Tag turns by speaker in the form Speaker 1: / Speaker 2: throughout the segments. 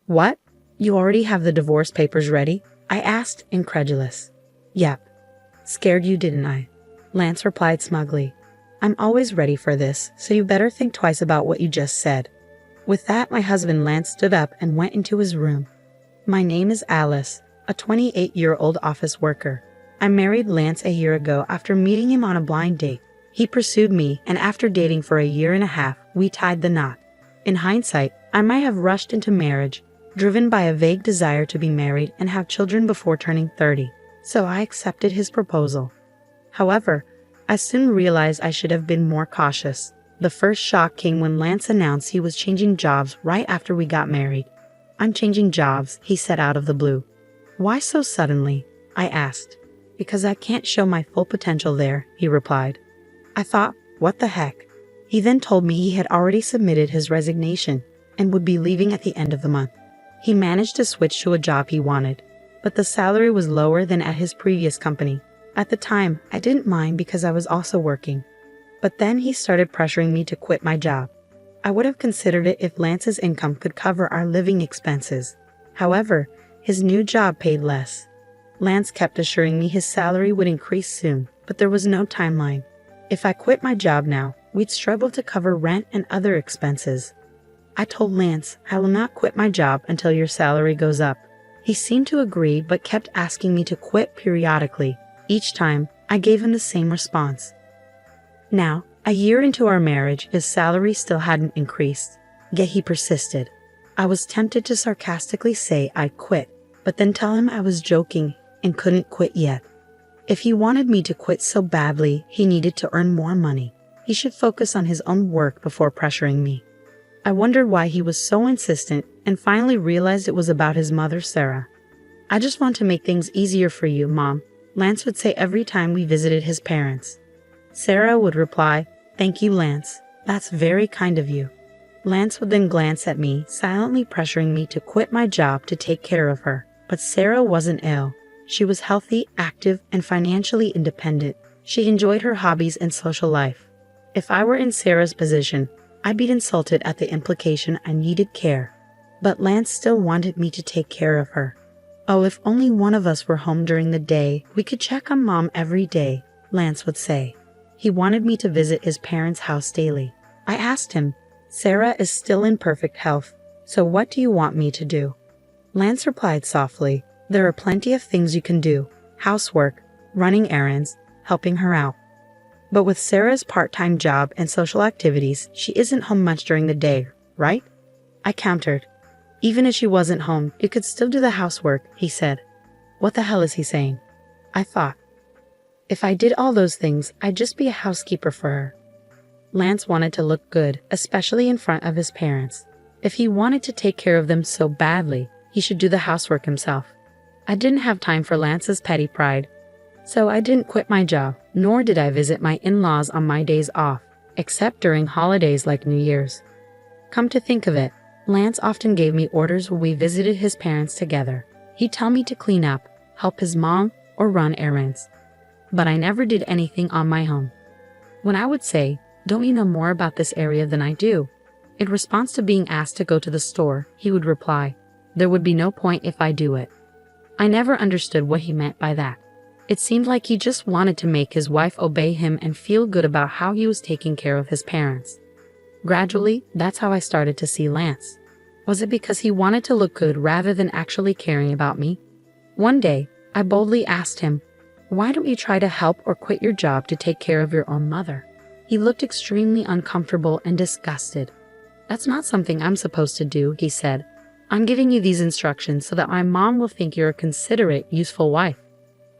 Speaker 1: What? You already have the divorce papers ready? I asked, incredulous. Yep. Scared you, didn't I? Lance replied smugly. I'm always ready for this, so you better think twice about what you just said. With that, my husband Lance stood up and went into his room. My name is Alice, a 28-year-old office worker. I married Lance a year ago after meeting him on a blind date. He pursued me, and after dating for a year and a half, we tied the knot. In hindsight, I might have rushed into marriage, driven by a vague desire to be married and have children before turning 30, so I accepted his proposal. However, I soon realized I should have been more cautious. The first shock came when Lance announced he was changing jobs right after we got married. I'm changing jobs, he said out of the blue. Why so suddenly? I asked. Because I can't show my full potential there, he replied. I thought, what the heck? He then told me he had already submitted his resignation and would be leaving at the end of the month. He managed to switch to a job he wanted, but the salary was lower than at his previous company. At the time, I didn't mind because I was also working. But then he started pressuring me to quit my job. I would have considered it if Lance's income could cover our living expenses. However, his new job paid less. Lance kept assuring me his salary would increase soon, but there was no timeline. If I quit my job now, we'd struggle to cover rent and other expenses. I told Lance, I will not quit my job until your salary goes up. He seemed to agree but kept asking me to quit periodically. Each time, I gave him the same response. Now, a year into our marriage, his salary still hadn't increased, yet he persisted. I was tempted to sarcastically say I'd quit, but then tell him I was joking and couldn't quit yet. If he wanted me to quit so badly, he needed to earn more money. He should focus on his own work before pressuring me. I wondered why he was so insistent and finally realized it was about his mother, Sarah. I just want to make things easier for you, Mom, Lance would say every time we visited his parents. Sarah would reply, Thank you, Lance. That's very kind of you. Lance would then glance at me, silently pressuring me to quit my job to take care of her. But Sarah wasn't ill. She was healthy, active, and financially independent. She enjoyed her hobbies and social life. If I were in Sarah's position, I'd be insulted at the implication I needed care. But Lance still wanted me to take care of her. Oh, if only one of us were home during the day, we could check on Mom every day, Lance would say. He wanted me to visit his parents' house daily. I asked him, Sarah is still in perfect health, so what do you want me to do? Lance replied softly, There are plenty of things you can do. Housework, running errands, helping her out. But with Sarah's part-time job and social activities, she isn't home much during the day, right? I countered. Even if she wasn't home, you could still do the housework, he said. What the hell is he saying? I thought. If I did all those things, I'd just be a housekeeper for her. Lance wanted to look good, especially in front of his parents. If he wanted to take care of them so badly, he should do the housework himself. I didn't have time for Lance's petty pride. So I didn't quit my job, nor did I visit my in-laws on my days off, except during holidays like New Year's. Come to think of it, Lance often gave me orders when we visited his parents together. He'd tell me to clean up, help his mom, or run errands. But I never did anything on my own. When I would say, Don't you know more about this area than I do? In response to being asked to go to the store, he would reply, There would be no point if I do it. I never understood what he meant by that. It seemed like he just wanted to make his wife obey him and feel good about how he was taking care of his parents. Gradually, that's how I started to see Lance. Was it because he wanted to look good rather than actually caring about me? One day, I boldly asked him, Why don't you try to help or quit your job to take care of your own mother? He looked extremely uncomfortable and disgusted. That's not something I'm supposed to do, he said. I'm giving you these instructions so that my mom will think you're a considerate, useful wife.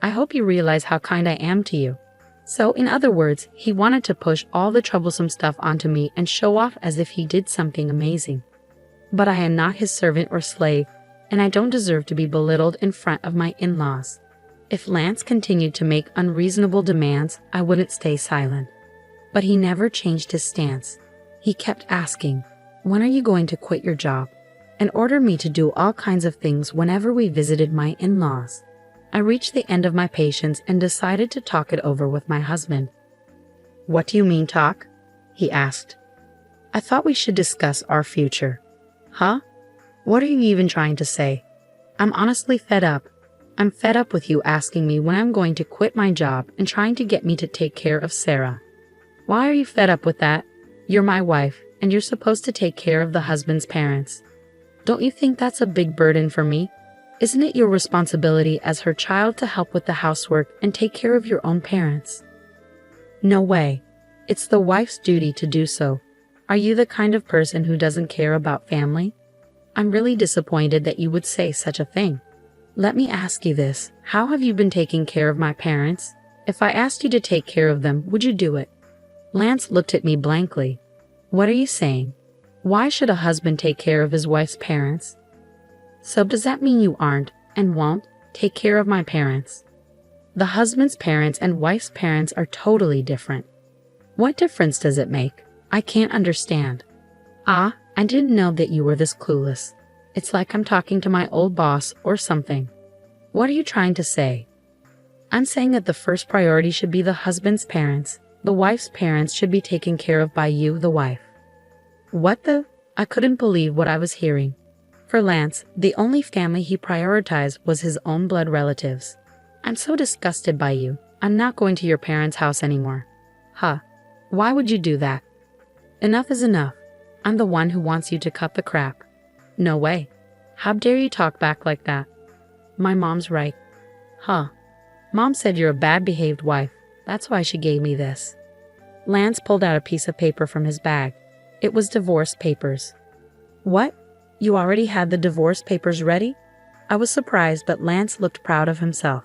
Speaker 1: I hope you realize how kind I am to you. So, in other words, he wanted to push all the troublesome stuff onto me and show off as if he did something amazing. But I am not his servant or slave, and I don't deserve to be belittled in front of my in-laws. If Lance continued to make unreasonable demands, I wouldn't stay silent. But he never changed his stance. He kept asking, When are you going to quit your job? And ordered me to do all kinds of things whenever we visited my in-laws. I reached the end of my patience and decided to talk it over with my husband. What do you mean talk? He asked. I thought we should discuss our future. Huh? What are you even trying to say? I'm honestly fed up. I'm fed up with you asking me when I'm going to quit my job and trying to get me to take care of Sarah. Why are you fed up with that? You're my wife, and you're supposed to take care of the husband's parents. Don't you think that's a big burden for me? Isn't it your responsibility as her child to help with the housework and take care of your own parents? No way. It's the wife's duty to do so. Are you the kind of person who doesn't care about family? I'm really disappointed that you would say such a thing. Let me ask you this. How have you been taking care of my parents? If I asked you to take care of them, would you do it? Lance looked at me blankly. What are you saying? Why should a husband take care of his wife's parents? So does that mean you aren't, and won't, take care of my parents? The husband's parents and wife's parents are totally different. What difference does it make? I can't understand. Ah, I didn't know that you were this clueless. It's like I'm talking to my old boss or something. What are you trying to say? I'm saying that the first priority should be the husband's parents. The wife's parents should be taken care of by you, the wife. What the? I couldn't believe what I was hearing. For Lance, the only family he prioritized was his own blood relatives. I'm so disgusted by you. I'm not going to your parents' house anymore. Huh. Why would you do that? Enough is enough. I'm the one who wants you to cut the crap. No way. How dare you talk back like that? My mom's right. Huh. Mom said you're a bad-behaved wife. That's why she gave me this. Lance pulled out a piece of paper from his bag. It was divorce papers. What? You already had the divorce papers ready? I was surprised, but Lance looked proud of himself.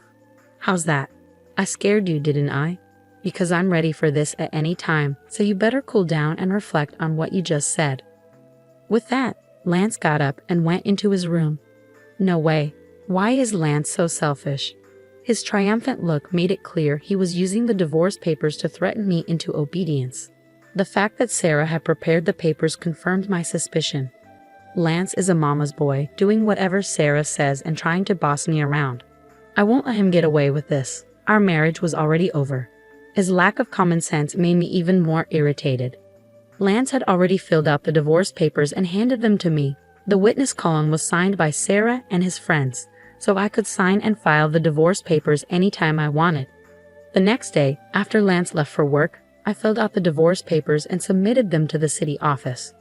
Speaker 1: How's that? I scared you, didn't I? Because I'm ready for this at any time, so you better cool down and reflect on what you just said. With that, Lance got up and went into his room. No way. Why is Lance so selfish? His triumphant look made it clear he was using the divorce papers to threaten me into obedience. The fact that Sarah had prepared the papers confirmed my suspicion. Lance is a mama's boy, doing whatever Sarah says and trying to boss me around. I won't let him get away with this. Our marriage was already over. His lack of common sense made me even more irritated. Lance had already filled out the divorce papers and handed them to me. The witness column was signed by Sarah and his friends, so I could sign and file the divorce papers anytime I wanted. The next day, after Lance left for work, I filled out the divorce papers and submitted them to the city office.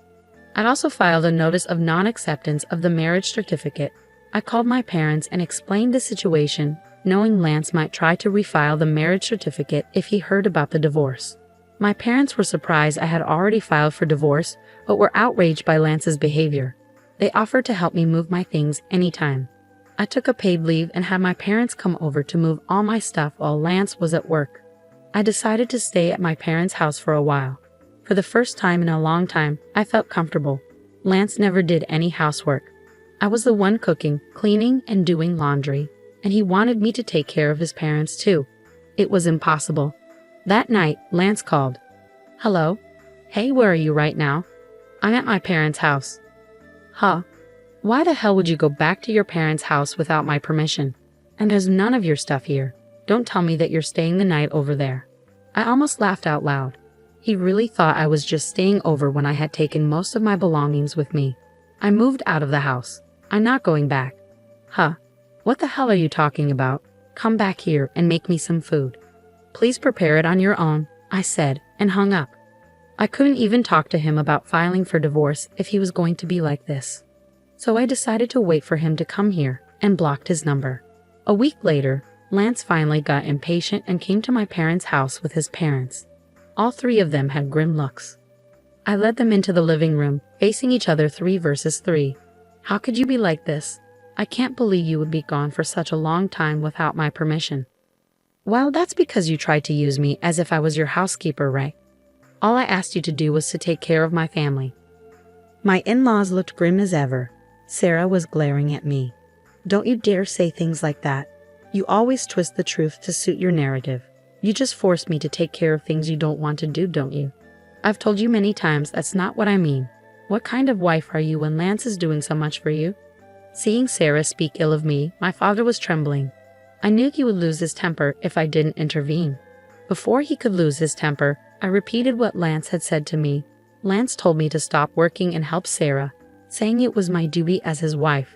Speaker 1: I'd also filed a notice of non-acceptance of the marriage certificate. I called my parents and explained the situation, knowing Lance might try to refile the marriage certificate if he heard about the divorce. My parents were surprised I had already filed for divorce, but were outraged by Lance's behavior. They offered to help me move my things anytime. I took a paid leave and had my parents come over to move all my stuff while Lance was at work. I decided to stay at my parents' house for a while. For the first time in a long time, I felt comfortable. Lance never did any housework. I was the one cooking, cleaning, and doing laundry, and he wanted me to take care of his parents too. It was impossible. That night, Lance called. Hello? Hey, where are you right now? I'm at my parents' house. Huh? Why the hell would you go back to your parents' house without my permission? And there's none of your stuff here. Don't tell me that you're staying the night over there. I almost laughed out loud. He really thought I was just staying over when I had taken most of my belongings with me. I moved out of the house. I'm not going back. Huh? What the hell are you talking about? Come back here and make me some food. Please prepare it on your own, I said, and hung up. I couldn't even talk to him about filing for divorce if he was going to be like this. So I decided to wait for him to come here and blocked his number. A week later, Lance finally got impatient and came to my parents' house with his parents. All three of them had grim looks. I led them into the living room, facing each other 3 versus 3. How could you be like this? I can't believe you would be gone for such a long time without my permission. Well, that's because you tried to use me as if I was your housekeeper, right? All I asked you to do was to take care of my family. My in-laws looked grim as ever. Sarah was glaring at me. Don't you dare say things like that. You always twist the truth to suit your narrative. You just forced me to take care of things you don't want to do, don't you? I've told you many times that's not what I mean. What kind of wife are you when Lance is doing so much for you? Seeing Sarah speak ill of me, my father was trembling. I knew he would lose his temper if I didn't intervene. Before he could lose his temper, I repeated what Lance had said to me. Lance told me to stop working and help Sarah. saying it was my duty as his wife.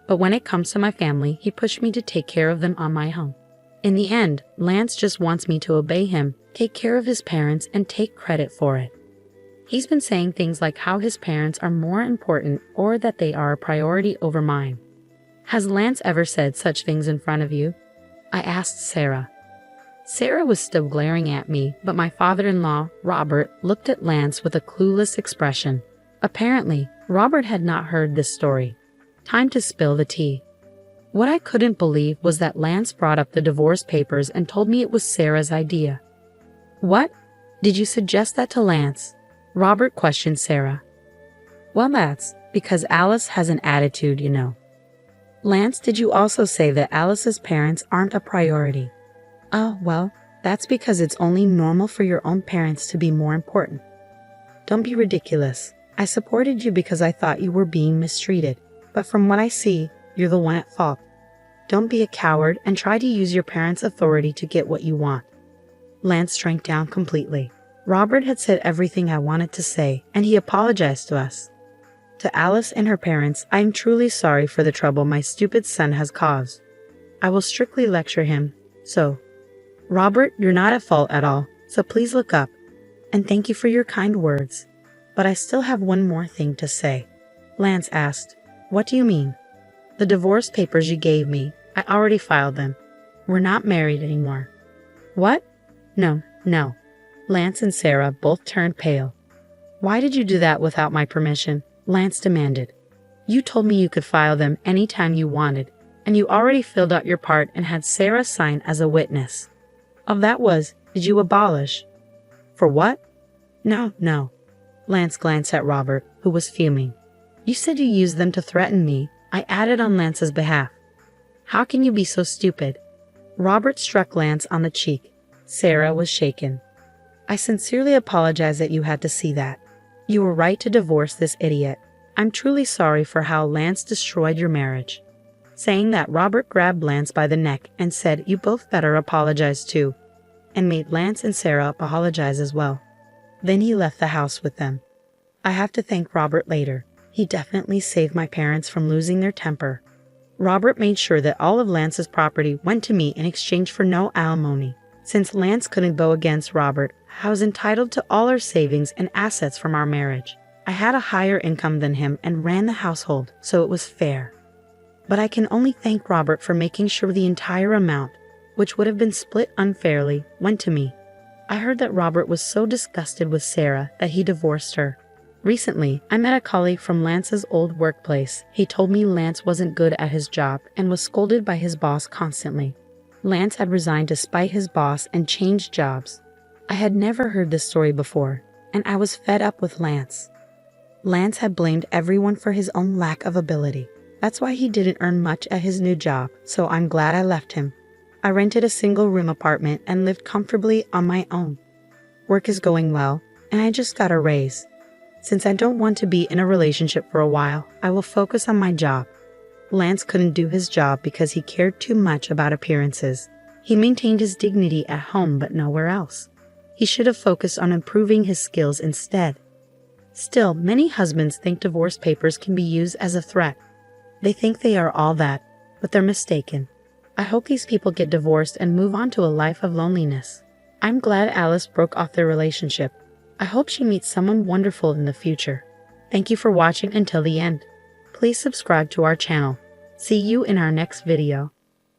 Speaker 1: But when it comes to my family, he pushed me to take care of them on my own. In the end, Lance just wants me to obey him, take care of his parents, and take credit for it. He's been saying things like how his parents are more important or that they are a priority over mine. Has Lance ever said such things in front of you? I asked Sarah. Sarah was still glaring at me, but my father-in-law, Robert, looked at Lance with a clueless expression. Apparently, Robert had not heard this story. Time to spill the tea. What I couldn't believe was that Lance brought up the divorce papers and told me it was Sarah's idea. What? Did you suggest that to Lance? Robert questioned Sarah. Well, that's because Alice has an attitude, you know. Lance, did you also say that Alice's parents aren't a priority? Oh, well, that's because it's only normal for your own parents to be more important. Don't be ridiculous. I supported you because I thought you were being mistreated. But from what I see, you're the one at fault. Don't be a coward and try to use your parents' authority to get what you want. Lance shrank down completely. Robert had said everything I wanted to say, and he apologized to us. To Alice and her parents, I am truly sorry for the trouble my stupid son has caused. I will strictly lecture him, so. Robert, you're not at fault at all, so please look up. And thank you for your kind words. But I still have one more thing to say. Lance asked, What do you mean? The divorce papers you gave me, I already filed them. We're not married anymore. What? No. Lance and Sarah both turned pale. Why did you do that without my permission? Lance demanded. You told me you could file them anytime you wanted, and you already filled out your part and had Sarah sign as a witness. All that was, did you abolish? For what? No. Lance glanced at Robert, who was fuming. You said you used them to threaten me. I added on Lance's behalf. How can you be so stupid? Robert struck Lance on the cheek. Sarah was shaken. I sincerely apologize that you had to see that. You were right to divorce this idiot. I'm truly sorry for how Lance destroyed your marriage. Saying that, Robert grabbed Lance by the neck and said, You both better apologize too, and made Lance and Sarah apologize as well. Then he left the house with them. I have to thank Robert later. He definitely saved my parents from losing their temper. Robert made sure that all of Lance's property went to me in exchange for no alimony. Since Lance couldn't go against Robert, I was entitled to all our savings and assets from our marriage. I had a higher income than him and ran the household, so it was fair. But I can only thank Robert for making sure the entire amount, which would have been split unfairly, went to me. I heard that Robert was so disgusted with Sarah that he divorced her. Recently, I met a colleague from Lance's old workplace. He told me Lance wasn't good at his job and was scolded by his boss constantly. Lance had resigned to spite his boss and changed jobs. I had never heard this story before, and I was fed up with Lance. Lance had blamed everyone for his own lack of ability. That's why he didn't earn much at his new job, so I'm glad I left him. I rented a single-room apartment and lived comfortably on my own. Work is going well, and I just got a raise. Since I don't want to be in a relationship for a while, I will focus on my job. Lance couldn't do his job because he cared too much about appearances. He maintained his dignity at home but nowhere else. He should have focused on improving his skills instead. Still, many husbands think divorce papers can be used as a threat. They think they are all that, but they're mistaken. I hope these people get divorced and move on to a life of loneliness. I'm glad Alice broke off their relationship. I hope she meets someone wonderful in the future. Thank you for watching until the end. Please subscribe to our channel. See you in our next video.